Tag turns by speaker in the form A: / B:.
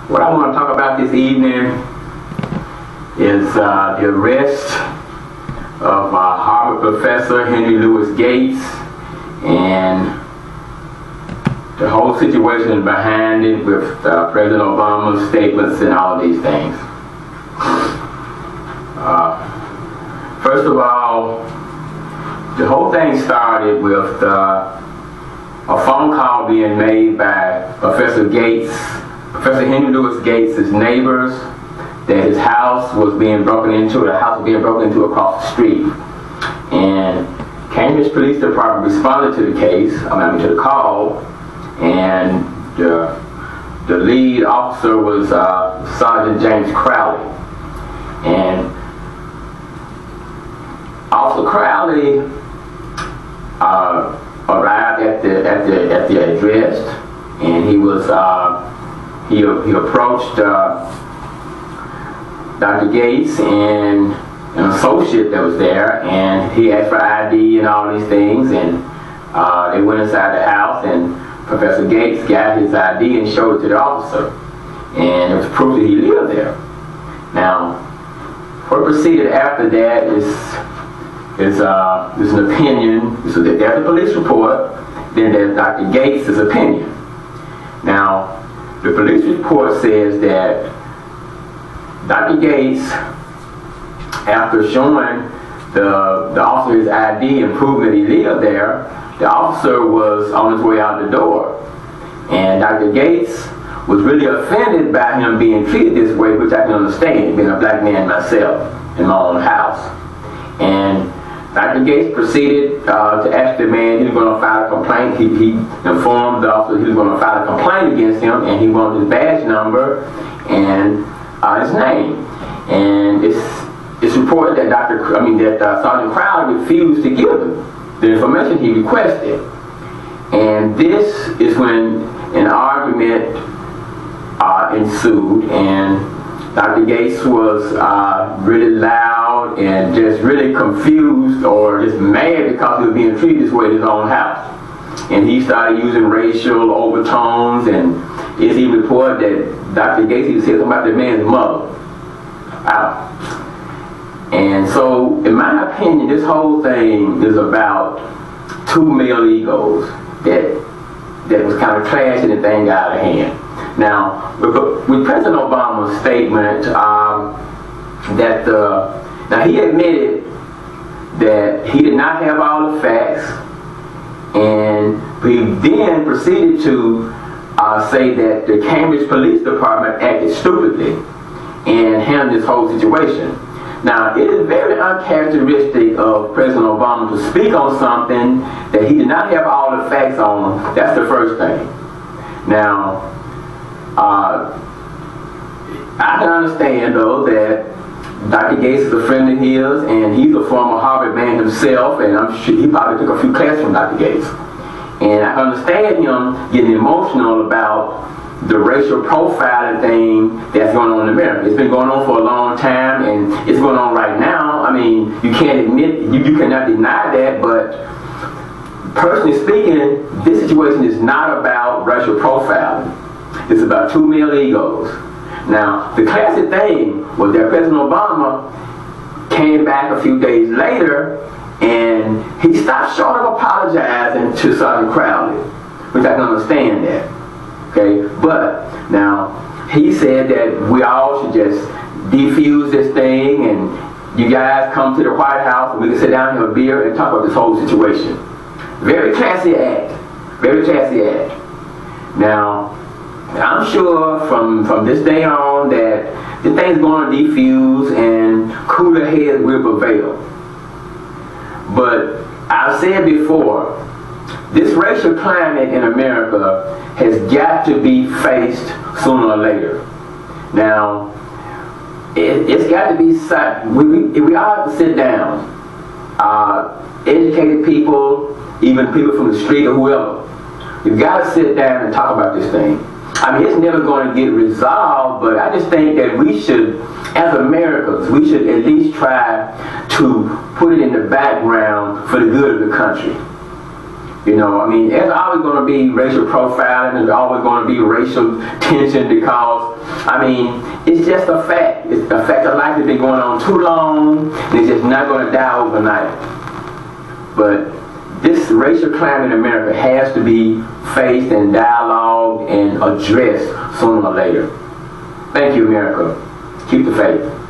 A: What I want to talk about this evening is the arrest of Harvard professor Henry Louis Gates and the whole situation behind it with President Obama's statements and all these things. First of all, the whole thing started with a phone call being made by Professor Henry Louis Gates' neighbors, that his house was being broken into, across the street. And Cambridge Police Department responded to the call, and the lead officer was Sergeant James Crowley. And Officer Crowley arrived at the address, and he approached Dr. Gates and an associate that was there, and he asked for ID and all these things, and they went inside the house, and Professor Gates got his ID and showed it to the officer, and it was proof that he lived there. Now, what proceeded after that is an opinion. So there's a police report, then there's Dr. Gates' opinion. Now, the police report says that Dr. Gates, after showing the officer his ID and proving that he lived there, the officer was on his way out the door. And Dr. Gates was really offended by him being treated this way, which I can understand, being a black man myself in my own house. And Dr. Gates proceeded to ask the man he was going to file a complaint. He informed the officer he was going to file a complaint against him, and he wanted his badge number and his name. And it's reported that Sergeant Crowley refused to give him the information he requested. And this is when an argument ensued, and Dr. Gates was really loud and just really confused or just mad because he was being treated this way in his own house. And he started using racial overtones, and it's even reported that Dr. Gates even said something about the man's mother. And so, in my opinion, this whole thing is about two male egos that was kind of clashing and thing got out of hand. Now, with President Obama's statement, now he admitted that he did not have all the facts, and he then proceeded to say that the Cambridge Police Department acted stupidly and handled this whole situation. Now, it is very uncharacteristic of President Obama to speak on something that he did not have all the facts on. That's the first thing. Now, I can understand, though, that Dr. Gates is a friend of his, and he's a former Harvard man himself, and I'm sure he probably took a few classes from Dr. Gates. And I can understand him getting emotional about the racial profiling thing that's going on in America. It's been going on for a long time, and it's going on right now. I mean, you can't admit, you cannot deny that, but personally speaking, this situation is not about racial profiling. It's about two male egos. Now, the classic thing was that President Obama came back a few days later, and he stopped short of apologizing to Sergeant Crowley, which I can understand that. Okay, but now he said that we all should just defuse this thing, and you guys come to the White House and we can sit down and have a beer and talk about this whole situation. Very classy act. Very classy act. Now, I'm sure from this day on that the thing's going to defuse and cooler heads will prevail. But I've said before, this racial climate in America has got to be faced sooner or later. Now, it's got to be, we all have to sit down. Educated people, even people from the street or whoever, you've got to sit down and talk about this thing. I mean, it's never going to get resolved, but I just think that we should, as Americans, we should at least try to put it in the background for the good of the country. You know, I mean, there's always going to be racial profiling, there's always going to be racial tension because, I mean, it's just a fact. It's a fact of life that's been going on too long, and it's just not going to die overnight. But this racial climate in America has to be faced and dialogued and addressed sooner or later. Thank you, America. Keep the faith.